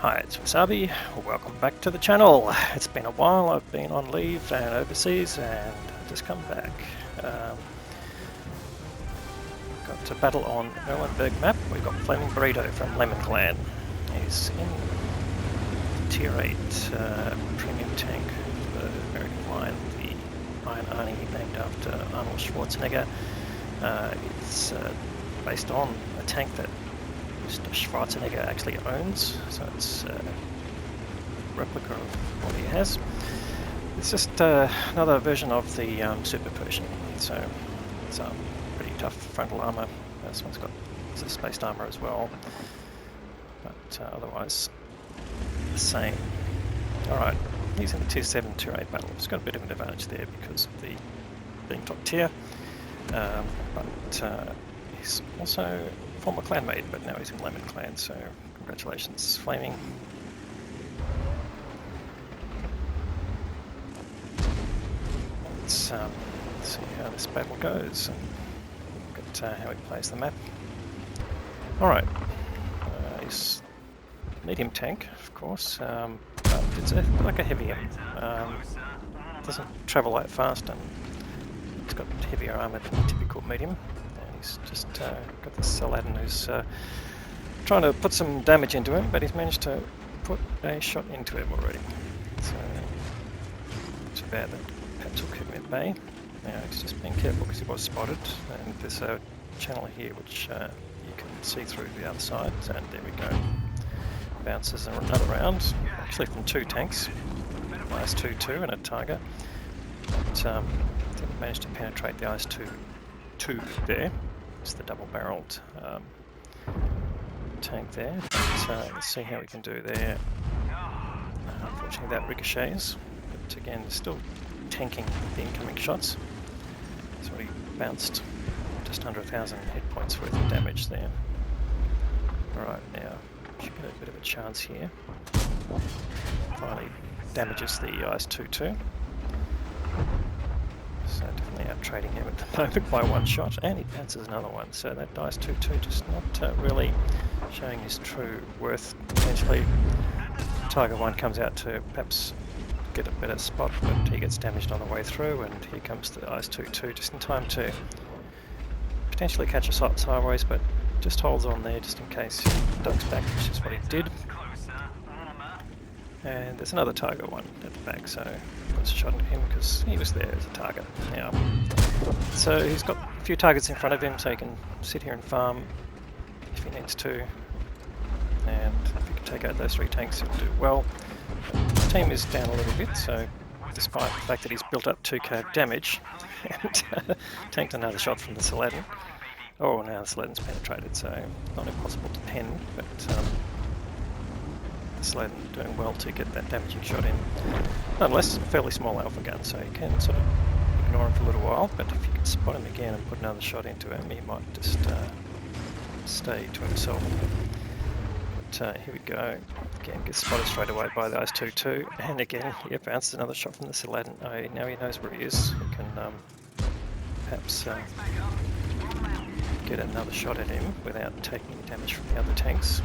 Hi, it's Wasabi. Welcome back to the channel. It's been a while. I've been on leave and overseas and I've just come back. Got to battle on Erlenberg map. We've got FlamingBurito from Lemon Clan. He's in Tier 8 premium tank for the American line, the Iron Arnie, named after Arnold Schwarzenegger. It's based on a tank that Schwarzenegger actually owns, so it's a replica of what he has. It's just another version of the Super Pershing, so it's pretty tough frontal armour. This one's got some spaced armour as well, but otherwise the same. Alright, he's in the Tier 7, Tier 8 battle. He's got a bit of an advantage there because of the being top tier, but he's also former clanmate, but now he's in Lemon Clan, so congratulations, Flaming. Let's see how this battle goes and look at how he plays the map. Alright, he's medium tank, of course, but it's like a heavier. Doesn't travel that fast and it's got heavier armour than a typical medium. He's just got this Aladdin who's trying to put some damage into him, but he's managed to put a shot into him already. So, too bad that perhaps will keep him at bay. Now he's just being careful because he was spotted, and there's a channel here which you can see through the other side, and there we go. Bounces another round, actually from two tanks, Ice 2-2 and a Tiger. But didn't manage to penetrate the Ice 2 there. It's the double-barreled tank there. But, let's see how we can do there. Unfortunately that ricochets, but again still tanking the incoming shots. So he bounced just under 1,000 hit points worth of damage there. Alright, now should get a bit of a chance here. Finally damages the Ice 2-2. So definitely out trading him at the moment by one shot, and he bounces another one. So that Ice 2-2 just not really showing his true worth. Potentially, Tiger 1 comes out to perhaps get a better spot, but he gets damaged on the way through, and here comes the Ice 2-2 just in time to potentially catch a shot sideways, but just holds on there just in case he ducks back, which is what he did. And there's another Tiger 1 at the back, so puts a shot at him because he was there as a target. Now, so he's got a few targets in front of him, so he can sit here and farm if he needs to. And if he can take out those three tanks, he'll do well. The team is down a little bit, so despite the fact that he's built up 2k of damage and tanked another shot from the Aladdin. Oh, now the Aladdin's penetrated, so not impossible to pen, but Aladdin doing well to get that damaging shot in. Nonetheless, a fairly small alpha gun, so you can sort of ignore him for a little while, but if you can spot him again and put another shot into him, he might just stay to himself. But here we go. Again, gets spotted straight away by the Ice 2-2, and again, he bounces another shot from the Aladdin. Oh, now he knows where he is. He can perhaps get another shot at him without taking any damage from the other tanks.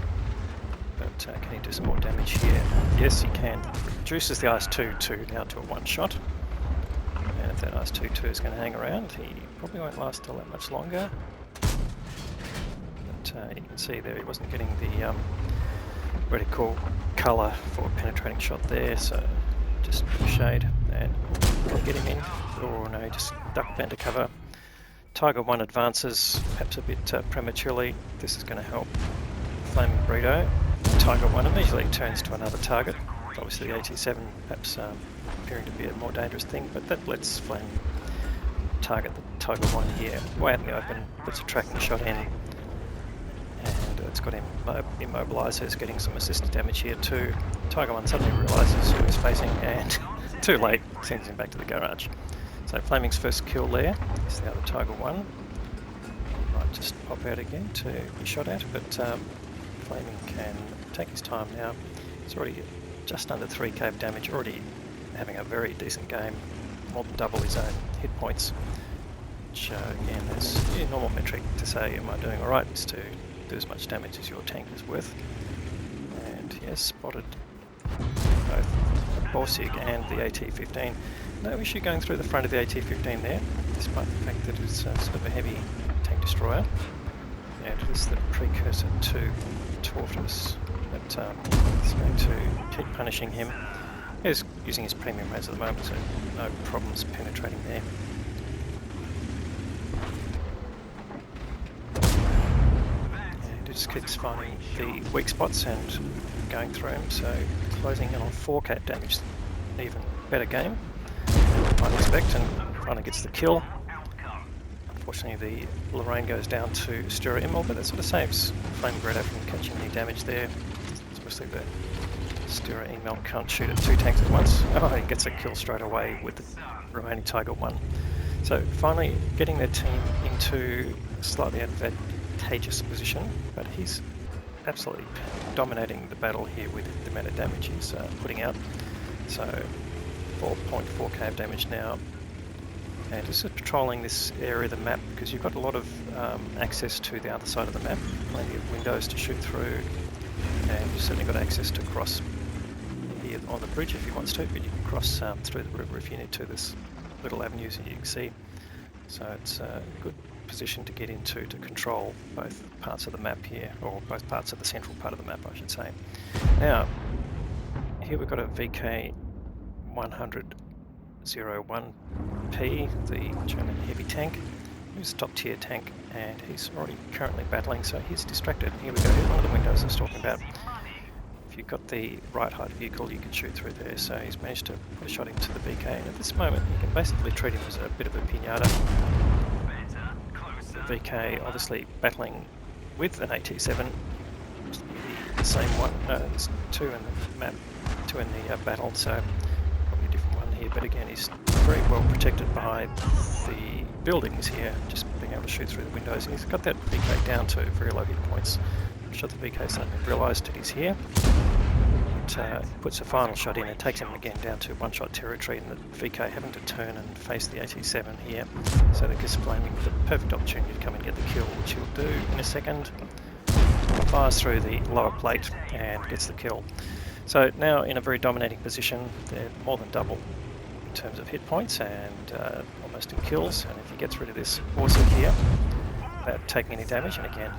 But can he do some more damage here? Yes, he can. Reduces the Ice 2-2 now to a one shot. And if that Ice 2-2 is going to hang around, he probably won't last all that much longer. But you can see there he wasn't getting the reticle colour for a penetrating shot there, so just shade and can get him in. Oh no, he just ducked down to cover. Tiger 1 advances, perhaps a bit prematurely. This is going to help FlamingBurito. Tiger 1 immediately turns to another target. Obviously the AT-7 perhaps appearing to be a more dangerous thing, but that lets Flame target the Tiger 1 here, way out in the open, puts a tracking shot in, and it's got him immobilised, so he's getting some assisted damage here too. Tiger 1 suddenly realises who he's facing, and too late, sends him back to the garage. So Flaming's first kill there is the other Tiger 1. He might just pop out again to be shot at, but Flaming can take his time now. He's already just under 3k of damage, already having a very decent game, more than double his own hit points, which again is a normal metric to say am I doing alright, is to do as much damage as your tank is worth. And Yes, spotted both the Borsig and the AT-15. No issue going through the front of the AT-15 there, despite the fact that it's sort of a heavy tank destroyer. And it is the precursor to Tortoise, but it's going to keep punishing him. He's using his premium rays at the moment, so no problems penetrating there. And it just keeps finding the weak spots and going through him, so closing in on 4k damage. Even better game, I'd expect, and finally gets the kill. Unfortunately, the Lorraine goes down to Stura Immel, but that sort of saves FlamingBurito from catching any damage there, especially the Stura Immel can't shoot at 2 tanks at once. Oh, he gets a kill straight away with the remaining Tiger 1. So finally getting their team into a slightly advantageous position, but he's absolutely dominating the battle here with the amount of damage he's putting out. So 4.4k of damage now, and just patrolling this area of the map because you've got a lot of access to the other side of the map, plenty of windows to shoot through, and you've certainly got access to cross here on the bridge if he wants to, but you can cross through the river if you need to. There's little avenues that you can see, so it's a good position to get into to control both parts of the map here, or both parts of the central part of the map I should say. Now here we've got a VK 100-01P, the German heavy tank, who's a top tier tank, and he's already currently battling, so he's distracted. Here we go, here's one of the windows I was talking about. If you've got the right height vehicle you can shoot through there, so he's managed to put a shot into the VK, and at this moment you can basically treat him as a bit of a pinata. The VK obviously battling with an AT-7, the same one, there's 2 in the map, 2 in the battle, so probably a different one here, but again he's very well protected by the buildings here, just being able to shoot through the windows, and he's got that VK down to very low hit points. I'm sure the VK's suddenly realised that he's here, but puts a final shot in and takes him again down to one-shot territory, and the VK having to turn and face the AT-7 here, so that gives Flaming the perfect opportunity to come and get the kill, which he'll do in a second. Fires through the lower plate and gets the kill. So now in a very dominating position, they're more than double in terms of hit points and almost in kills, and if he gets rid of this Borsig here without taking any damage, and again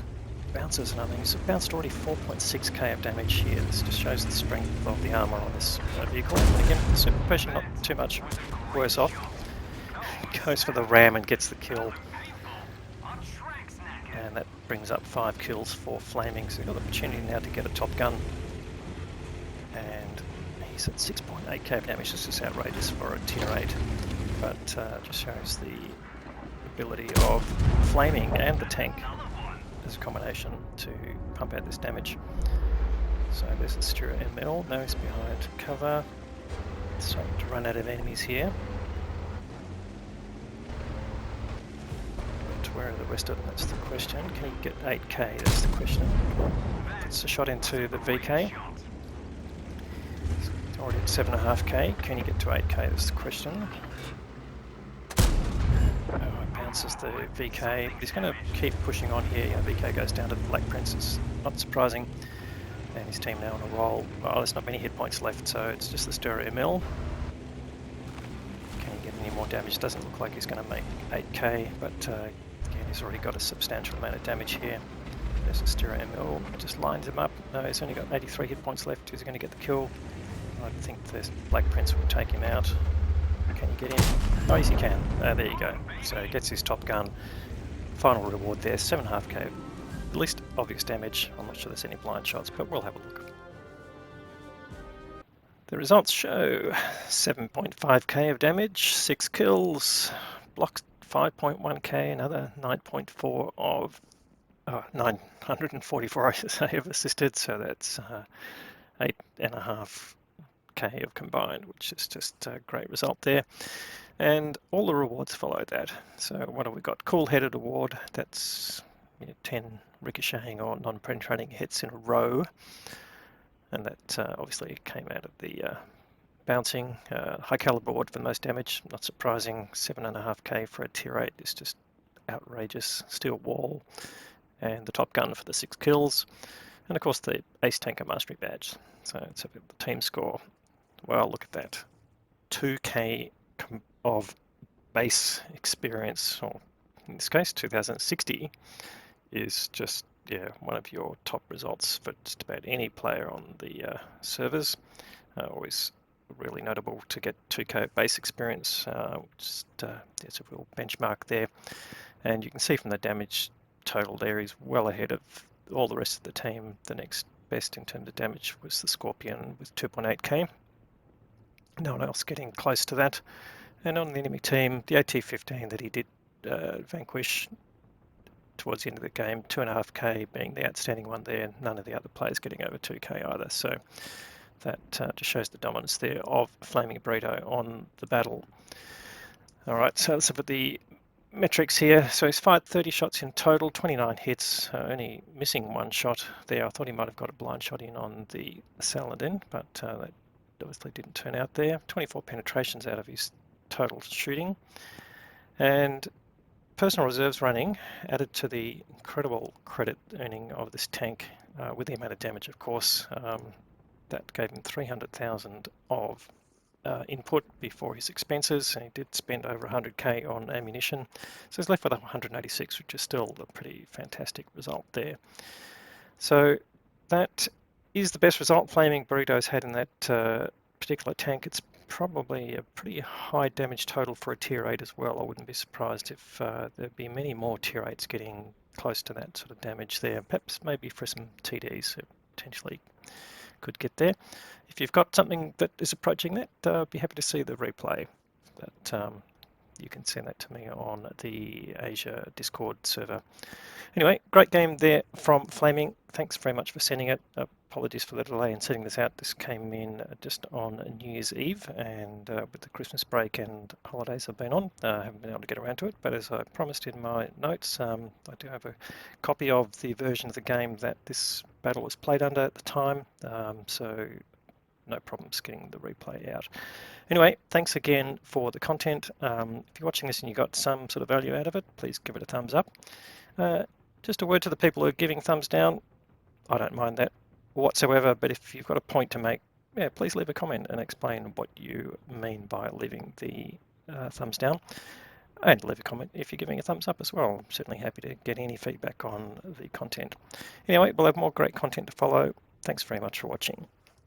bounces, and I mean he's bounced already 4.6k of damage here. This just shows the strength of the armour on this vehicle, and again Super Pershing not too much worse off. Goes for the ram and gets the kill, and that brings up 5 kills for Flaming, so he's got the opportunity now to get a Top Gun, and he's at 6.8k of damage. This is outrageous for a tier 8, but just shows the ability of Flaming and the tank as a combination to pump out this damage. So there's the Stura ML, now he's behind cover, starting to run out of enemies here. But where are the rest of them? That's the question. Can he get 8k? That's the question. Puts a shot into the VK. He's already at 7.5k. Can he get to 8k? That's the question. Oh, it bounces the VK. He's going to keep pushing on here. VK goes down to the Black Princess. Not surprising. And his team now on a roll. Well, there's not many hit points left, so it's just the Stura ML. Can he get any more damage? Doesn't look like he's going to make 8k, but again, he's already got a substantial amount of damage here. There's the Stura ML. Just lines him up. No, he's only got 83 hit points left. Is he going to get the kill? I think the Black Prince will take him out. Can you get in? Oh yes, he can. There you go. So he gets his Top Gun. Final reward there, 7.5k. Least obvious damage. I'm not sure there's any blind shots, but we'll have a look. The results show 7.5k of damage, 6 kills, blocks 5.1k, another 9.4 of 944 I should say of assisted, so that's 8.5k of combined, which is just a great result there. And all the rewards follow that. So what have we got? Cool-headed award, that's 10 ricocheting or non-penetrating hits in a row, and that obviously came out of the bouncing. High caliber award for the most damage, not surprising. 7.5k for a tier 8 is just outrageous. Steel wall, and the Top Gun for the 6 kills. And of course the Ace Tanker Mastery Badge. So let's have the team score. Well, look at that. 2k of base experience, or in this case 2060, is just one of your top results for just about any player on the servers. Always really notable to get 2k base experience. There's a real benchmark there, and you can see from the damage total there, he's well ahead of all the rest of the team. The next best in terms of damage was the Scorpion with 2.8k. No one else getting close to that. And on the enemy team, the AT-15 that he did vanquish towards the end of the game, 2.5k being the outstanding one there. None of the other players getting over 2k either. So that just shows the dominance there of FlamingBurito on the battle. All right, so let's look at the metrics here. So he's fired 30 shots in total, 29 hits, only missing one shot there. I thought he might have got a blind shot in on the Saladin, but that obviously didn't turn out there. 24 penetrations out of his total shooting. And personal reserves running added to the incredible credit earning of this tank with the amount of damage, of course. That gave him 300,000 of input before his expenses, and he did spend over 100k on ammunition. So he's left with 186, which is still a pretty fantastic result there. So that is the best result FlamingBurito's had in that particular tank. It's probably a pretty high damage total for a tier 8 as well. I wouldn't be surprised if there'd be many more tier 8s getting close to that sort of damage there. Perhaps maybe for some TDs potentially could get there. If you've got something that is approaching that, I'd be happy to see the replay. But you can send that to me on the Asia Discord server. Anyway, great game there from Flaming. Thanks very much for sending it. Apologies for the delay in setting this out. This came in just on New Year's Eve, and with the Christmas break and holidays I've been on, I haven't been able to get around to it. But as I promised in my notes, I do have a copy of the version of the game that this battle was played under at the time, so no problems getting the replay out. Anyway, thanks again for the content. If you're watching this and you got some sort of value out of it, please give it a thumbs up. Just a word to the people who are giving thumbs down. I don't mind that whatsoever, but if you've got a point to make, please leave a comment and explain what you mean by leaving the thumbs down. And leave a comment if you're giving a thumbs up as well. I'm certainly happy to get any feedback on the content. Anyway, we'll have more great content to follow. Thanks very much for watching.